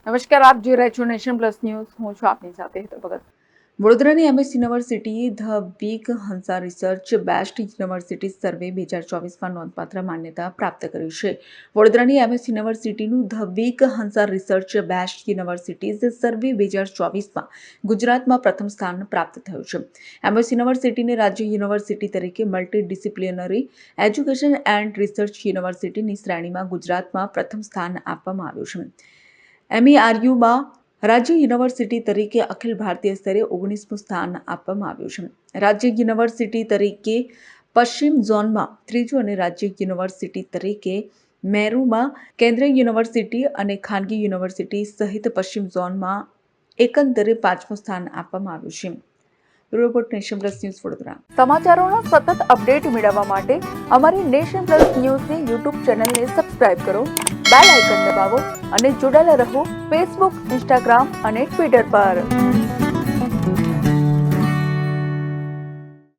નમસ્કાર, આપ જોઈ રહ્યા છો નેશન પ્લસ ન્યૂઝ. હું છું આપની સાથે હેતલ ભગત. વડોદરાની એમએસ યુનિવર્સિટીએ the Week Hansa research best university survey 2024માં નોંધપાત્ર માન્યતા પ્રાપ્ત કરી છે. વડોદરાની એમએસ યુનિવર્સિટીનું the Week Hansa research best universities survey 2024માં ગુજરાતમાં પ્રથમ સ્થાન પ્રાપ્ત થયું છે. એમએસ યુનિવર્સિટીને રાજ્ય યુનિવર્સિટી તરીકે multi disciplinary education and research યુનિવર્સિટીની શ્રેણીમાં ગુજરાતમાં પ્રથમ સ્થાન આપવામાં આવ્યું છે. MERUમાં રાજ્ય યુનિવર્સિટી તરીકે અખિલ ભારતીય સ્તરે 19મું સ્થાન આપવામાં આવ્યું છે. રાજ્ય યુનિવર્સિટી તરીકે પશ્ચિમ ઝોનમાં ત્રીજું અને રાજ્ય યુનિવર્સિટી તરીકે મેરુમાં કેન્દ્રીય યુનિવર્સિટી અને ખાનગી યુનિવર્સિટી સહિત પશ્ચિમ ઝોનમાં એકંદરે 5મું સ્થાન આપવામાં આવ્યું છે. Report Nation Plus News Vadodara. સમાચારોના સતત અપડેટ મેળવવા માટે અમારી નેશન પ્લસ ન્યૂઝની યુટ્યુબ ચેનલને સબસ્ક્રાઇબ કરો, બેલ આઇકન દબાવો અને જોડાયેલા રહો ફેસબુક, ઇન્સ્ટાગ્રામ અને ટ્વિટર પર.